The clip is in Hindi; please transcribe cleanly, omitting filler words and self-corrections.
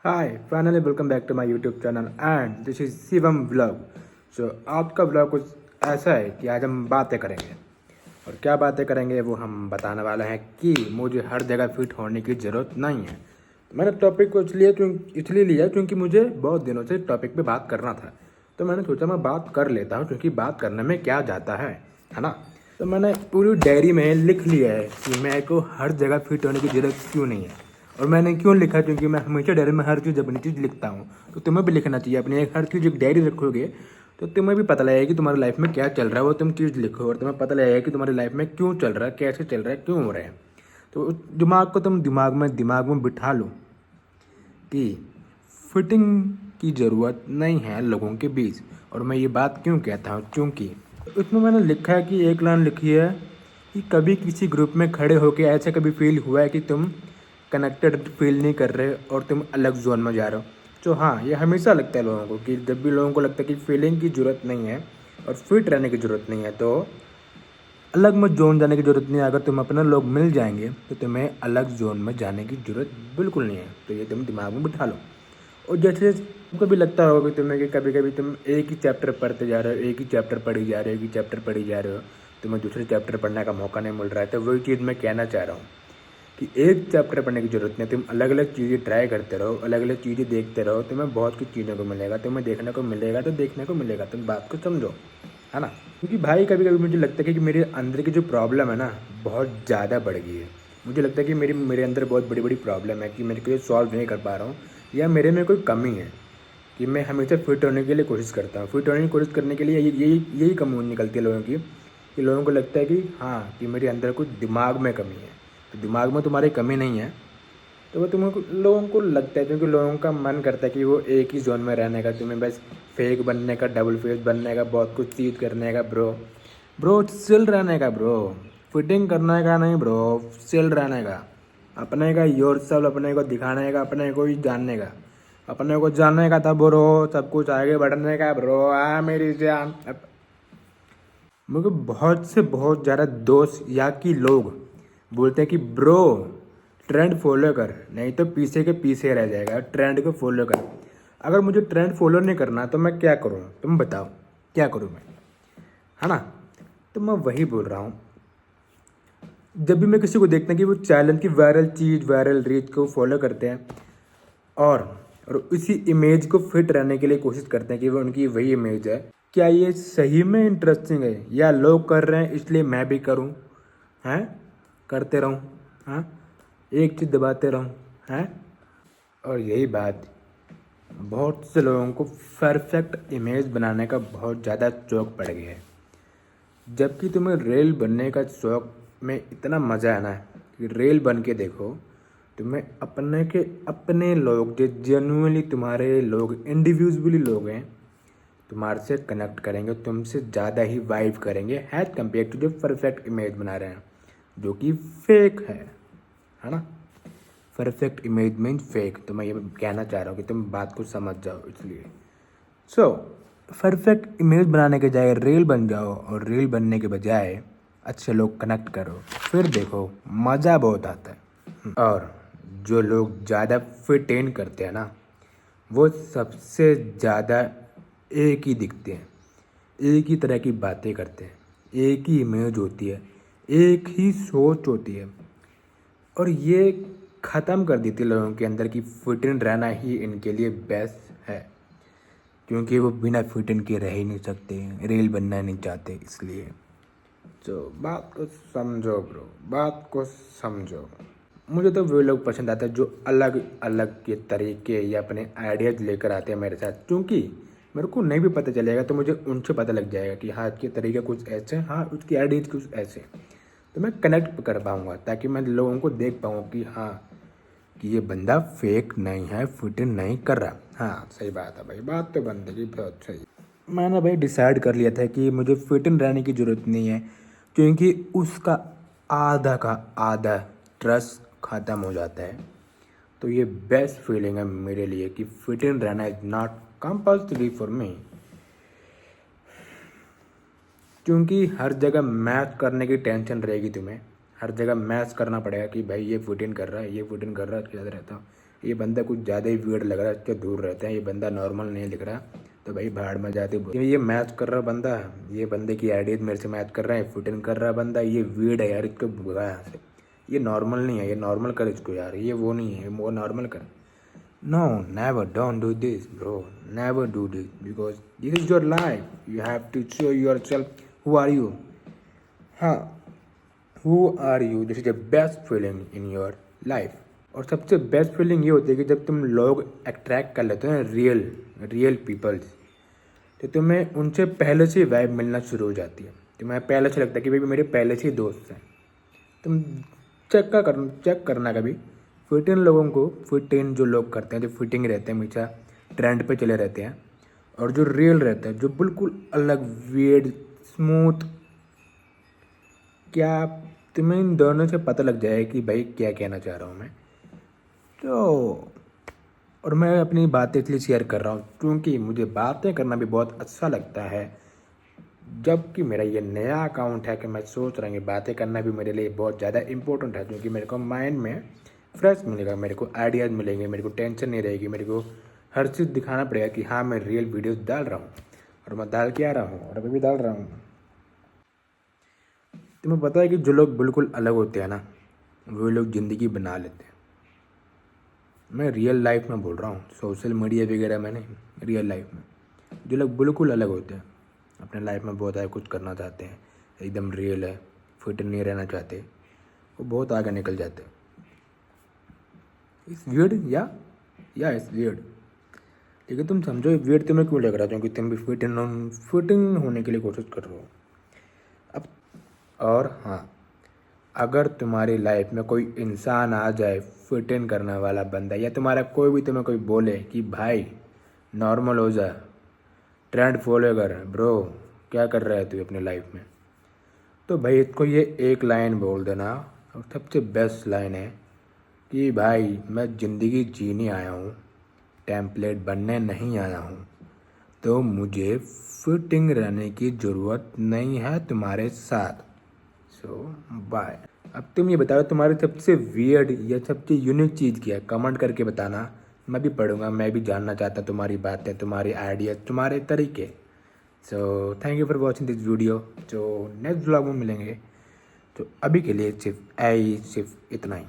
Hi finally welcome back to my YouTube channel and this is Shivam vlog. So आज का व्लॉग कुछ ऐसा है कि आज हम बातें करेंगे और क्या बातें करेंगे वो हम बताने वाले हैं कि मुझे हर जगह फिट होने की ज़रूरत नहीं है। तो मैंने टॉपिक को इसलिए लिया क्योंकि मुझे बहुत दिनों से टॉपिक पे बात करना था। तो मैंने सोचा मैं बात कर लेता हूँ क्योंकि बात करने में क्या जाता है ना। तो मैंने पूरी डायरी में लिख लिया है कि मेरे को हर जगह फिट होने की ज़रूरत क्यों नहीं है। और मैंने क्यों लिखा क्योंकि मैं हमेशा डायरी में हर चीज़ अपनी चीज़ लिखता हूँ। तो तुम्हें भी लिखना चाहिए अपनी हर चीज़ एक डायरी रखोगे तो तुम्हें भी पता लगेगा कि तुम्हारी लाइफ में क्या चल रहा है, वो तुम चीज़ लिखो और तुम्हें पता लगेगा कि तुम्हारी लाइफ में क्यों चल रहा है, कैसे चल रहा है, क्यों हो रहा है। तो उस दिमाग को तुम दिमाग में बिठा लो कि फिटिंग की ज़रूरत नहीं है लोगों के बीच। और मैं ये बात क्यों कहता हूँ क्योंकि उसमें मैंने लिखा है कि एक लाइन लिखी है कि कभी किसी ग्रुप में खड़े होकर ऐसा कभी फील हुआ है कि तुम कनेक्टेड फील नहीं कर रहे और तुम अलग जोन में जा रहे हो। तो हाँ, ये हमेशा लगता है लोगों को कि जब भी लोगों को लगता है कि फीलिंग की ज़रूरत नहीं है और फिट रहने की ज़रूरत नहीं है तो अलग में जोन जाने की ज़रूरत नहीं है। अगर तुम अपने लोग मिल जाएंगे तो तुम्हें अलग जोन में जाने की ज़रूरत बिल्कुल नहीं है। तो ये तुम दिमाग में बिठा लो। और जैसे तुमको भी लगता होगा कि तुम्हें कि कभी कभी तुम एक ही चैप्टर पढ़ते जा रहे हो, एक ही चैप्टर पढ़ी जा रहे हो, एक ही चैप्टर पढ़ी जा रहे हो, तुम्हें दूसरे चैप्टर पढ़ने का मौका नहीं मिल रहा है। तो वही चीज़ मैं कहना चाह रहा हूँ कि एक चैप्टर पढ़ने की ज़रूरत नहीं, तुम अलग अलग चीज़ें ट्राई करते रहो, अलग अलग चीज़ें देखते रहो, तुम्हें बहुत कुछ चीज़ों को मिलेगा, तुम्हें देखने को मिलेगा तो देखने को मिलेगा। तुम बात को समझो, है ना। क्योंकि भाई कभी कभी मुझे लगता है कि मेरे अंदर की जो प्रॉब्लम है ना बहुत ज़्यादा बढ़ गई है। मुझे लगता है कि मेरे अंदर बहुत बड़ी बड़ी प्रॉब्लम है कि मेरे को ये सॉल्व नहीं कर पा रहा हूँ या मेरे में कोई कमी है कि मैं हमेशा फिट होने के लिए कोशिश करता हूँ। फिट होने की कोशिश करने के लिए यही कमी निकलती है लोगों की कि लोगों को लगता है कि हाँ कि मेरे अंदर कुछ दिमाग में कमी है। तो दिमाग में तुम्हारी कमी नहीं है, तो वो लोगों को लगता है क्योंकि लोगों का मन करता है कि वो एक ही जोन में रहने का, तुम्हें बस फेक बनने का, डबल फेस बनने का, बहुत कुछ चीज़ करने का। ब्रो चिल रहने का ब्रो, फिटिंग करने का नहीं ब्रो, चिल रहने का, अपने का योर सेल्फ अपने को दिखाने का, अपने को ही जानने का, अपने को जानने का था ब्रो, सब कुछ आगे बढ़ने का ब्रो। मेरी जान मुझे बहुत ज़्यादा दोस्त या कि लोग बोलते हैं कि ब्रो ट्रेंड फॉलो कर नहीं तो पीछे के पीछे रह जाएगा, ट्रेंड को फॉलो कर। अगर मुझे ट्रेंड फॉलो नहीं करना तो मैं क्या करूँ, तुम बताओ क्या करूँ मैं, है ना। तो मैं वही बोल रहा हूँ, जब भी मैं किसी को देखता हूँ कि वो चैलेंज की वायरल चीज़, वायरल रीच को फॉलो करते हैं और और उसी इमेज को फिट रहने के लिए कोशिश करते हैं कि वो उनकी वही इमेज है, क्या ये सही में इंटरेस्टिंग है या लोग कर रहे हैं इसलिए मैं भी करूं, हैं, करते रहूं, हाँ, एक चीज़ दबाते रहूं, हैं। और यही बात बहुत से लोगों को परफेक्ट इमेज बनाने का बहुत ज़्यादा शौक पड़ गया है, जबकि तुम्हें रेल बनने का शौक में इतना मज़ा है ना कि रेल बन के देखो, तुम्हें अपने लोग जो जेन्युइनली तुम्हारे लोग, इंडिविजुअली लोग हैं, तुम्हारे से कनेक्ट करेंगे, तुमसे ज़्यादा ही वाइब करेंगे एज कम्पेयर टू जो परफेक्ट इमेज बना रहे हैं जो कि फेक है ना। Perfect image mean fake. तो मैं ये कहना चाह रहा हूँ कि तुम बात को समझ जाओ। इसलिए परफेक्ट इमेज बनाने के बजाय रील बन जाओ और रील बनने के बजाय अच्छे लोग कनेक्ट करो, फिर देखो मज़ा बहुत आता है। और जो लोग ज़्यादा फिट इन करते हैं ना वो सबसे ज़्यादा एक ही दिखते हैं, एक ही तरह की बातें करते हैं, एक ही इमेज होती है, एक ही सोच होती है। और ये ख़त्म कर देती है लोगों के अंदर की फिट इन रहना ही इनके लिए बेस्ट है, क्योंकि वो बिना फिट इन के रह ही नहीं सकते, रील बनना नहीं चाहते। इसलिए तो बात को समझो ब्रो, बात को समझो। मुझे तो वे लोग पसंद आते हैं जो अलग अलग के तरीके या अपने आइडियाज़ लेकर आते हैं मेरे साथ, क्योंकि मेरे को नहीं भी पता चलेगा तो मुझे उनसे पता लग जाएगा कि हाँ इसके तरीके कुछ ऐसे हैं, हाँ उसकी आइडियाज़ कुछ ऐसे, तो मैं कनेक्ट कर पाऊँगा ताकि मैं लोगों को देख पाऊँ कि हाँ कि ये बंदा फेक नहीं है, फिट इन नहीं कर रहा। हाँ सही बात है भाई, बात तो बंदे की बहुत सही। मैंने भाई डिसाइड कर लिया था कि मुझे फिट इन रहने की ज़रूरत नहीं है, क्योंकि उसका आधा का आधा ट्रस्ट ख़त्म हो जाता है। तो ये बेस्ट फीलिंग है मेरे लिए कि फिट इन रहना is not compulsory for me, क्योंकि हर जगह मैच करने की टेंशन रहेगी तुम्हें, हर जगह मैच करना पड़ेगा कि भाई ये फिट इन कर रहा है, ये फिट इन कर रहा है, इसके साथ रहता हूँ, ये बंदा कुछ ज़्यादा ही वियर्ड लग रहा है, इससे दूर रहते हैं, ये बंदा नॉर्मल नहीं दिख रहा, तो भाई भाड़ में जाते। ये मैच कर रहा बंदा, ये बंदे की आइडिया मेरे से मैच कर रहा है, फिट इन कर रहा बंदा, ये वियर्ड है यार, इसको भगा यहाँ से, ये नॉर्मल नहीं है, ये नॉर्मल कर इसको यार, ये वो नहीं है, वो नॉर्मल कर। No never, don't do this bro, never do this, because this is your life, you have to show yourself who are you. हाँ, who are you, this is the best feeling in your life. और सबसे बेस्ट फीलिंग ये होती है कि जब तुम लोग अट्रैक्ट कर लेते हो ना रियल पीपल्स, तो तुम्हें उनसे पहले से वाइब मिलना शुरू हो जाती है, तुम्हें पहले से लगता है कि भाई मेरे पहले से ही दोस्त हैं। तुम चेक करना कभी फिट इन लोगों को, फिट इन जो लोग करते हैं, जो फिटिंग रहते हैं, हमेशा ट्रेंड पे चले रहते हैं, और जो रियल रहते हैं, जो बिल्कुल अलग, वियर्ड, स्मूथ, क्या तुम्हें इन दोनों से पता लग जाए कि भाई क्या कहना चाह रहा हूँ मैं। तो और मैं अपनी बातें इसलिए शेयर कर रहा हूँ क्योंकि मुझे बातें करना भी बहुत अच्छा लगता है। जबकि मेरा ये नया अकाउंट है कि मैं सोच रहा हूँ बातें करना भी मेरे लिए बहुत ज़्यादा इम्पोर्टेंट है, क्योंकि मेरे को माइंड में फ्रेश मिलेगा, मेरे को आइडियाज़ मिलेंगे, मेरे को टेंशन नहीं रहेगी, मेरे को हर चीज़ दिखाना पड़ेगा कि हाँ मैं रियल वीडियोस डाल रहा हूँ, और मैं डाल के आ रहा हूँ, और अभी भी डाल रहा हूँ। तुम्हें पता है कि जो लोग बिल्कुल अलग होते हैं ना, वो लोग ज़िंदगी बना लेते हैं। मैं रियल लाइफ में बोल रहा हूँ, सोशल मीडिया वगैरह में नहीं, रियल लाइफ में जो लोग बिल्कुल अलग होते हैं, अपने लाइफ में बहुत आगे कुछ करना चाहते हैं, एकदम रियल है, फिट नहीं रहना चाहते, वो बहुत आगे निकल जाते हैं। इस वियर्ड या इस वियर्ड, लेकिन तुम समझो ये वियर्ड तुम्हें क्यों लग रहा है, क्योंकि तुम भी फिटिंग होने के लिए कोशिश कर रहे हो अब। और हाँ, अगर तुम्हारी लाइफ में कोई इंसान आ जाए फिट इन करने वाला बंदा, या तुम्हारा कोई भी तुम्हें कोई बोले कि भाई नॉर्मल हो जा, ट्रेंड फॉलो कर ब्रो, क्या कर रहा है तू अपनी लाइफ में, तो भाई इसको ये एक लाइन बोल देना, और सबसे बेस्ट लाइन है कि भाई मैं ज़िंदगी जीने आया हूँ, टेम्पलेट बनने नहीं आया हूँ, तो मुझे फिटिंग रहने की ज़रूरत नहीं है तुम्हारे साथ, सो बाय। अब तुम ये बताओ तुम्हारी सबसे वियर्ड या सबसे यूनिक चीज़ क्या है, कमेंट करके बताना, मैं भी पढ़ूंगा, मैं भी जानना चाहता तुम्हारी बातें, तुम्हारी आइडियाज़, तुम्हारे तरीके। So thank you for watching this video. जो नेक्स्ट ब्लॉग में मिलेंगे, तो अभी के लिए सिर्फ इतना ही।